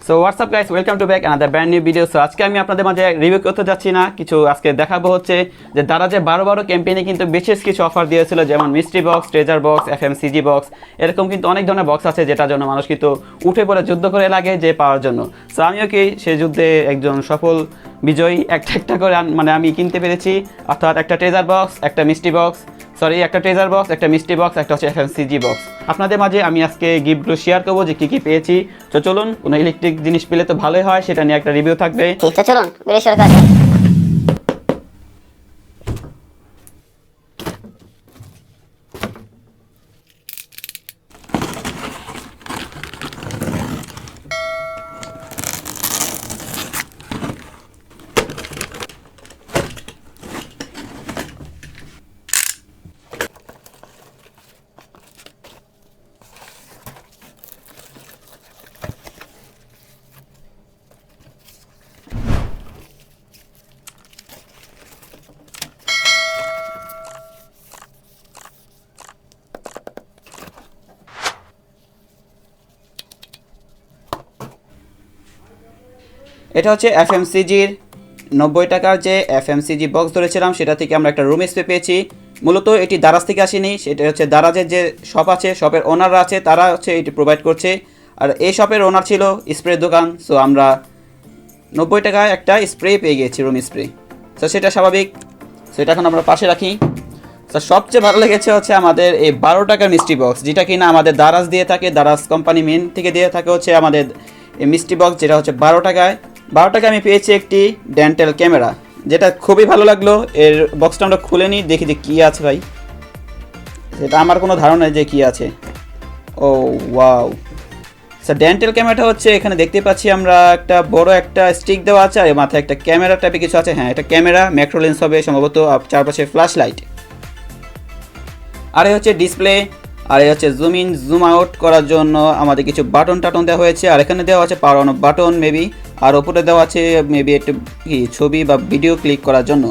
So WhatsApp guys, welcome to back another brand new video. So আজকে আমি আপনাদের মাঝে রিভিউ করতে যাচ্ছি না কিছু, আজকে দেখাবো হচ্ছে যে দারাজে 12 ক্যাম্পেইনে কিন্তু বিশেষ কিছু অফার দিয়েছিল, যেমন mystery box, treasure box, FMCG box, এরকম কিন্তু অনেক ধরনের বক্স আছে যেটার জন্য মানুষ কিন্তু উঠে পড়ে যুদ্ধ করে লাগে যে পাওয়ার জন্য। সো আমিও কি সেই যুদ্ধে একজন সফল বিজয়ী, একটা করে আমি কিনতে পেরেছি, অর্থাৎ একটা ট্রেজার বক্স, একটা মিস্ট্রি বক্স, একটা ট্রেজার বক্স, একটা মিস্ট্রি বক্স, একটা হচ্ছে এফএমসিজি বক্স। আপনাদের মাঝে আমি আজকে গিফটগুলো শেয়ার করবো যে কী পেয়েছি। তো চলুন, কোনো ইলেকট্রিক জিনিস পেলে তো ভালোই হয়, সেটা নিয়ে একটা রিভিউ থাকবে। তো চলুন বেরিয়ে শুরু করা যাক। এটা হচ্ছে এফএমসিজির 90 টাকার যে এফএমসিজি বক্স ধরেছিলাম, সেটা থেকে আমরা একটা রুম স্প্রে পেয়েছি। মূলত এটি দারাজ থেকে আসেনি, সেটা হচ্ছে দারাজের যে শপ আছে, শপের ওনাররা আছে, তারা হচ্ছে এটি প্রোভাইড করছে। আর এই শপের ওনার ছিল স্প্রে দোকান। সো আমরা 90 টাকায় একটা স্প্রে পেয়ে গিয়েছি, রুম স্প্রে। সো সেটা স্বাভাবিক। সো এটা এখন আমরা পাশে রাখি। তো সবচেয়ে ভালো লেগেছে হচ্ছে আমাদের এই 12 টাকার মিস্ট্রি বক্স, যেটা কিনা আমাদের দারাজ দিয়ে থাকে, দারাজ কোম্পানি মেন থেকে দিয়ে থাকে হচ্ছে আমাদের এই মিস্ট্রি বক্স, যেটা হচ্ছে 12 টাকায়। 12 টাকায় আমি পেয়েছি একটি ডেন্টাল ক্যামেরা, যেটা খুবই ভালো লাগলো। এর বক্সটা আমরা খুলে নিই, দেখি যে কী আছে ভাই। সেটা আমার কোনো ধারণা নেই যে কী আছে। ও ওয়াও, স্যার ডেন্টাল ক্যামেরাটা হচ্ছে এখানে দেখতে পাচ্ছি আমরা একটা বড় একটা স্টিক দেওয়া আছে, আর মাথায় একটা ক্যামেরা টাইপের কিছু আছে। হ্যাঁ, এটা ক্যামেরা, ম্যাক্রো লেন্স হবে সম্ভবত, চারপাশে ফ্ল্যাশ লাইট। আর এই হচ্ছে ডিসপ্লে, আর এই হচ্ছে জুম ইন জুম আউট করার জন্য আমাদের কিছু বাটন টাটন দেওয়া হয়েছে। আর এখানে দেওয়া আছে পাওয়ার অন বাটন মেবি, আর ওপরে দেওয়া আছে মেবি একটু কি ছবি বা ভিডিও ক্লিক করার জন্য।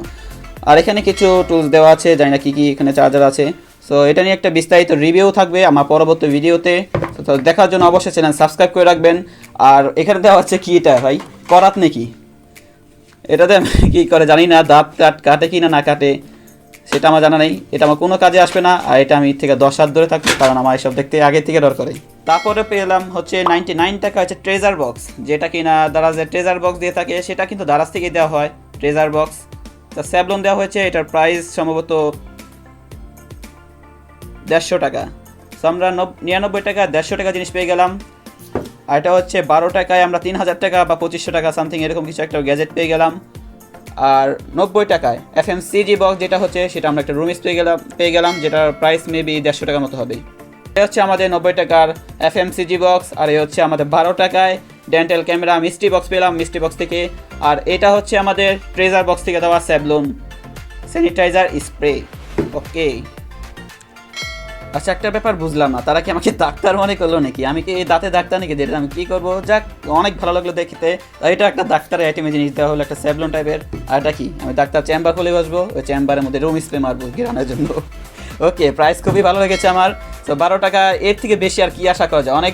আর এখানে কিছু টুলস দেওয়া আছে, জানি না কী কী, এখানে চার্জার আছে। সো এটা নিয়ে একটা বিস্তারিত রিভিউ থাকবে আমার পরবর্তী ভিডিওতে। তো দেখার জন্য অবশ্যই চ্যানেল সাবস্ক্রাইব করে রাখবেন। আর এখানে দেওয়া হচ্ছে কি, এটা ভাই করাত নাকি? এটাতে কী করে জানি না, দাঁত কাটে কি না কাটে সেটা আমার জানা নেই। এটা আমার কোনো কাজে আসবে না, আর এটা আমি থেকে 10 হাত ধরে থাকবো, কারণ আমার এসব দেখতে আগে থেকে ডর করে। তারপরে পেলাম হচ্ছে 99 টাকা হচ্ছে ট্রেজার বক্স, যেটা কিনা দারাজের ট্রেজার বক্স দিয়ে থাকে, সেটা কিন্তু দারাজ থেকে দেওয়া হয় ট্রেজার বক্স। তা স্যাবলন দেওয়া হয়েছে, এটার প্রাইস সম্ভবত 150 টাকা। সো আমরা 99 টাকা 150 টাকা জিনিস পেয়ে গেলাম। আর এটা হচ্ছে 12 টাকায় আমরা 3000 টাকা বা 2500 টাকা সামথিং এরকম কিছু একটা গ্যাজেট পেয়ে গেলাম। আর 90 টাকায় এফএমসিজি বক্স যেটা হচ্ছে, সেটা আমরা একটা রুম পেয়ে গেলাম, যেটার প্রাইস মেবি 150 টাকার মতো হবে। এটা হচ্ছে আমাদের 90 টাকার এফএমসিজি বক্স। আর এই হচ্ছে আমাদের 12 টাকায় ডেন্টাল ক্যামেরা মিস্ট্রি বক্স পেলাম মিস্ট্রি বক্স থেকে। আর এটা হচ্ছে আমাদের ট্রেজার বক্স থেকে দেওয়া স্যাবলন স্যানিটাইজার স্প্রে। ওকে, আচ্ছা একটা ব্যাপার বুঝলাম না, তারা কি আমাকে ডাক্তার মনে করলো নাকি? আমি কি এই দাঁতে ডাক্তার নাকি? যেটা আমি কী করবো, যাক অনেক ভালো লাগলো দেখতে। এটা একটা ডাক্তারের আইটেমে জিনিস দেওয়া হলো, একটা স্যাবলন টাইপের। আর এটা কি, আমি ডাক্তার চেম্বার খুলে বসবো, ওই চেম্বারের মধ্যে রুম স্প্রে মারবো গিরানোর জন্য। ওকে, প্রাইস খুবই ভালো লেগেছে আমার। তো 12 টাকা, এর থেকে বেশি আর কি আশা করা যায়? অনেক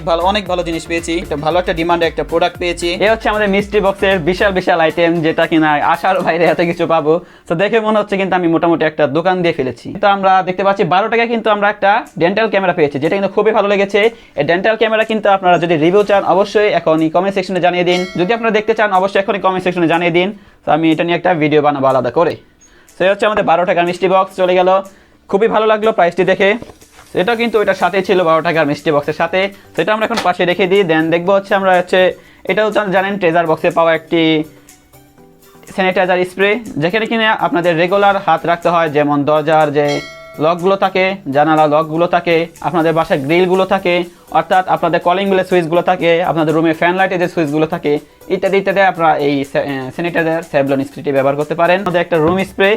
ভালো জিনিস পেয়েছি, একটা ভালো একটা ডিমান্ডে একটা প্রোডাক্ট পেয়েছি। এ হচ্ছে আমাদের মিস্ট্রি বক্সের বিশাল আইটেম, যেটা কিনা আশার বাইরে এত কিছু পাবো। তো দেখে মনে হচ্ছে কিন্তু আমি মোটামুটি একটা দোকান দিয়ে ফেলেছি। তো আমরা দেখতে পাচ্ছি 12 টাকায় কিন্তু আমরা একটা ডেন্টাল ক্যামেরা পেয়েছি, যেটা কিন্তু খুবই ভালো লেগেছে। এই ডেন্টাল ক্যামেরা কিন্তু আপনারা যদি রিভিউ চান, অবশ্যই এখনই কমেন্ট সেকশনে জানিয়ে দিন। যদি আপনারা দেখতে চান, অবশ্যই এখনই কমেন্ট সেকশনে জানিয়ে দিন। তো আমি এটা নিয়ে একটা ভিডিও বানাবো আলাদা করে। তো হচ্ছে আমাদের 12 টাকার মিস্ট্রি বক্স চলে গেল, খুবই ভালো লাগলো প্রাইসটি দেখে। সেটাও কিন্তু ওইটার সাথে ছিল 12 টাকার মিস্ট্রি বক্সের সাথে। সেটা আমরা এখন পাশে রেখে দিই। দেন দেখবো হচ্ছে আমরা হচ্ছে এটাও জানেন ট্রেজার বক্সে পাওয়া একটি স্যানিটাইজার স্প্রে, যেখানে কিনে আপনাদের রেগুলার হাত রাখতে হয়, যেমন দরজার যে লকগুলো থাকে, জানালা লকগুলো থাকে, আপনাদের বাসায় গ্রিলগুলো থাকে, অর্থাৎ আপনাদের কলিং বেলের সুইচগুলো থাকে, আপনাদের রুমে ফ্যান লাইটের যে সুইচগুলো থাকে, ইত্যাদি আপনারা এই স্যানিটাইজার স্যাবলন স্প্রেটি ব্যবহার করতে পারেন। আমাদের একটা রুম স্প্রে,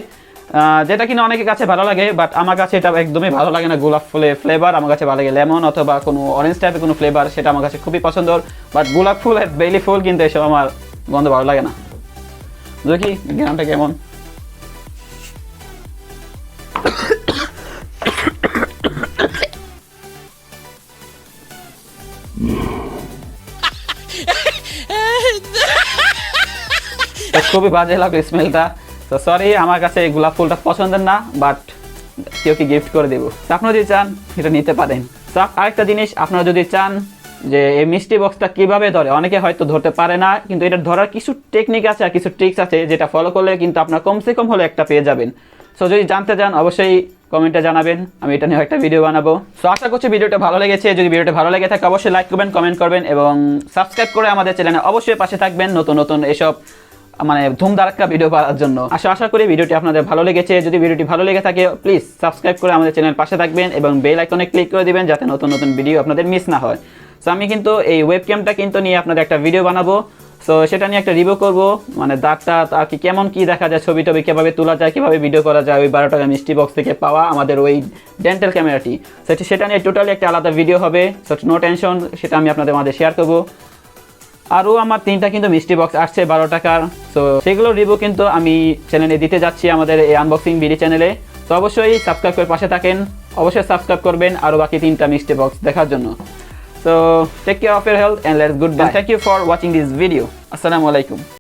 যেটা কিনা অনেকের কাছে ভালো লাগে, বাট আমার কাছে এটা একদমই ভালো লাগে না। গোলাপ ফুলের ফ্লেভার আমার কাছে ভালো লাগে, লেমন অথবা কোনো অরেঞ্জ টাইপের কোনো ফ্লেভার, সেটা আমার কাছে খুবই পছন্দ। বাট গোলাপ ফুল আর বেলি ফুল কিন্তু এসব আমার গন্ধ ভালো লাগে না। দেখি গ্রামটা কেমন। তো খুবই বাজে লাগলো স্মেলটা। তো সরি, আমার কাছে এই গোলাপ ফুলটা পছন্দের না, বাট কেউ কি গিফট করে দেবো। তো আপনারা যদি চান এটা নিতে পারেন। তো আরেকটা জিনিস, আপনারা যদি চান যে এই মিষ্টি বক্সটা কীভাবে ধরে, অনেকে হয়তো ধরতে পারে না, কিন্তু এটা ধরার কিছু টেকনিক আছে আর কিছু ট্রিক্স আছে, যেটা ফলো করলে কিন্তু আপনার কমসে কম হলে একটা পেয়ে যাবেন। সো যদি জানতে চান অবশ্যই কমেন্টে জানাবেন, আমি এটা নিয়ে একটা ভিডিও বানাবো। সো আশা করছি ভিডিওটা ভালো লেগেছে। যদি ভিডিওটা ভালো লেগে থাকে অবশ্যই লাইক করবেন, কমেন্ট করবেন এবং সাবস্ক্রাইব করে আমাদের চ্যানেলে অবশ্যই পাশে থাকবেন নতুন নতুন এসব মানে ধুমধারাক্কা ভিডিও পাওয়ার জন্য। আশা করি ভিডিওটি আপনাদের ভালো লেগেছে। যদি ভিডিওটি ভালো লেগে থাকে প্লিজ সাবস্ক্রাইব করে আমাদের চ্যানেল পাশে থাকবেন এবং বেল আইকনে ক্লিক করে দিবেন যাতে নতুন নতুন ভিডিও আপনাদের মিস না হয়। সো আমি কিন্তু এই ওয়েবক্যামটা কিন্তু নিয়ে আপনাদের একটা ভিডিও বানাবো। সো সেটা নিয়ে একটা রিভিউ করবো, মানে দাগটা আর কি কেমন কি দেখা যায়, ছবি টবি কীভাবে তোলা যায়, কীভাবে ভিডিও করা যায় ওই 12 টাকা মিষ্টি বক্স থেকে পাওয়া আমাদের ওই ডেন্টাল ক্যামেরাটি। সেটা নিয়ে টোটালি একটা আলাদা ভিডিও হবে। সো নো টেনশন, সেটা আমি আপনাদের মাঝে শেয়ার করবো। আরও আমার 3টা কিন্তু মিষ্টি বক্স আসছে 12 টাকার। সো সেগুলো রিভিউ কিন্তু আমি চ্যানেলে দিতে যাচ্ছি আমাদের এই আনবক্সিং বিডি চ্যানেলে। তো অবশ্যই সাবস্ক্রাইব করে পাশে থাকেন, অবশ্যই সাবস্ক্রাইব করবেন আরও বাকি 3টা মিষ্টি বক্স দেখার জন্য। So take care of your health and let's goodbye. Thank you for watching this video. Assalamu alaikum.